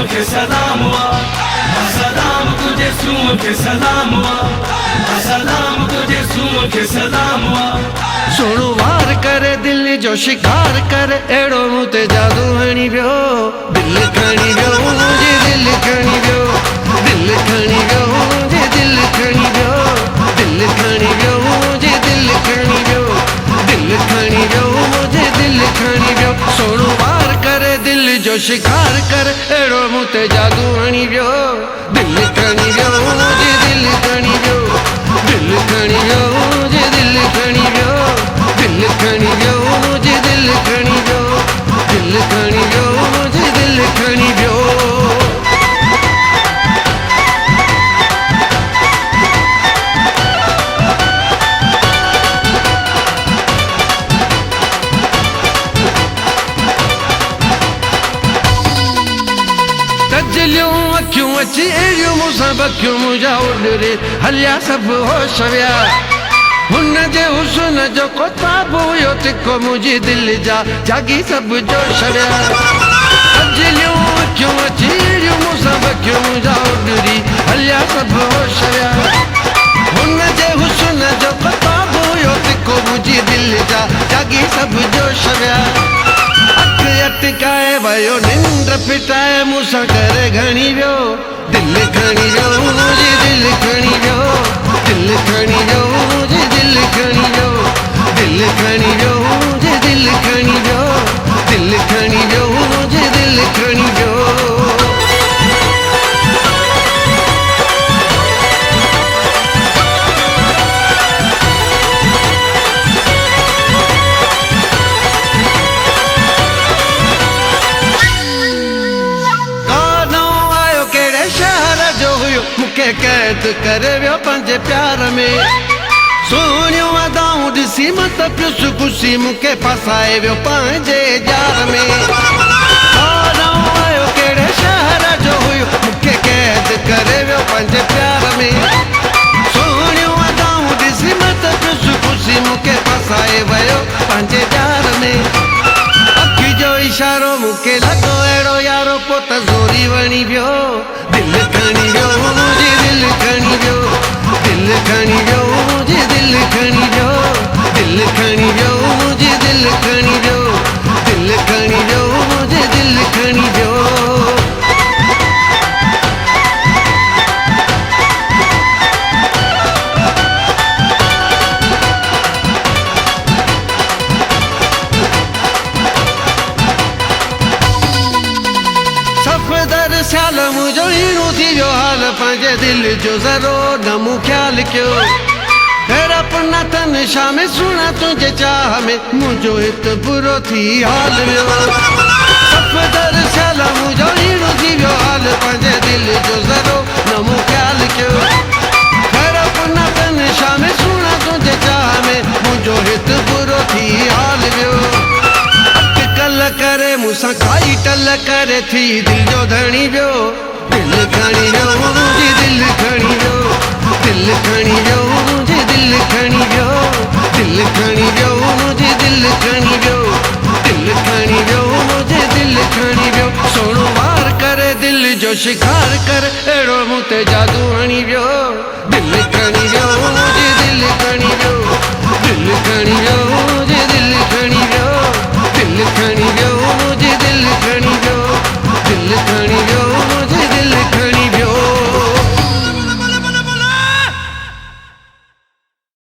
के सलाम हुआ, सलाम तुझे सूं के सलाम हुआ, सलाम तुझे सूं के सलाम हुआ। सोनू वार करे दिल जो शिकार करे एड़ो मुते जादू हणी वियो, दिल खणी वियो मुझे दिल खणी वियो, दिल खणी वियो मुझे दिल खणी वियो, दिल खणी वियो मुझे दिल खणी वियो, दिल खणी वियो मुझे दिल खणी वियो। सोनू वार करे दिल जो शिकार करे एड़ो मुते जादू हणी वियो, दिल खणी वियो मुझे दिल खणी वियो, दिल खणी वियो मुझे दिल खणी वियो, दिल खणी वियो मुझे दिल खणी वियो, दिल खणी वियो मुझे दिल खणी वियो। कजलियूं अखियूं अची अहिड़ियूं मूंसां बखियूं मुंहिंजा उॾरे हलिया सभु होश विया, हुन जे हुस्न जो को ताब हुयो तिखो मुंहिंजी दिलि जा जागी सभु जोश विया। कजलियूं अखियूं अची अहिड़ियूं मूंसां बखियूं मुंहिंजा उॾरी हलिया सभु होश विया, हुन जे हुस्न जो को ताब हुयो तिखो मुंहिंजी दिलि जा जागी सभु जोश विया। अटकाए वयो निंड फिटाए मूंसां करे घणी वियो, दिल खणी वियो मुंहिंजी दिल खणी वियो, दिल खणी वियो मुंहिंजी दिल खणी वियो, दिल खणी वियो मुंहिंजी दिल खणी वियो, दिल खणी वियो मुंहिंजी दिल खणी वियो। मूंखे कैद करे वियो पंहिंजे प्यार में, सोनियूं अदाऊं ॾिसी मत पियुसि ख़ुशी मूंखे फसाए वियो पंहिंजे जार में। आयो कहिड़े शहर जो हुयो मूंखे कैद करे वियो पंहिंजे प्यार में, सोनियूं अदाऊं ॾिसी मत पियुसि ख़ुशी मूंखे फसाए वियो पंहिंजे जार में। अखि जो इशारो मूंखे लॻो अहिड़ो यारो पोइ त ज़ोरी वणी वियो, दिल खणी वियो मुंहिंजी दिल खणी वियो, दिल खणी वियो मुंहिंजी दिल खणी वियो, दिल खणी वियो मुंहिंजी दिल खणी वियो, दिल खणी वियो मुंहिंजी दिल खणी वियो। सियाल मुंहिंजो हीरो थी वियो हाल, पंहिंजे दिल जो ज़रो न मूं ख़्यालु कयो, ख़ैर अपना तन शाम सुहिणा तुंहिंजे चाह में मुंहिंजो हिते बुरो थी हाल वियो। सफ़दर सियाल मुंहिंजो हीरो थी वियो हाल, पंहिंजे दिल जो ज़रो न मूं ख़्यालु कयो, ख़ैर अपना तन शाम सुहिणा तुंहिंजे चाह में मुंहिंजो हिते बुरो थी हाल वियो। अटकल करे मूंसां काई टल करे थी दिल जो धणी वियो, दिल खणी वियो मुंहिंजी दिल खणी वियो, दिल खणी वियो मुंहिंजी दिल खणी वियो, दिल खणी वियो मुंहिंजी दिल खणी वियो, दिल खणी वियो मुंहिंजी दिल खणी वियो। सोनू वार करे दिल जो शिकार कर अहिड़ो मूं ते जादू हणी वियो,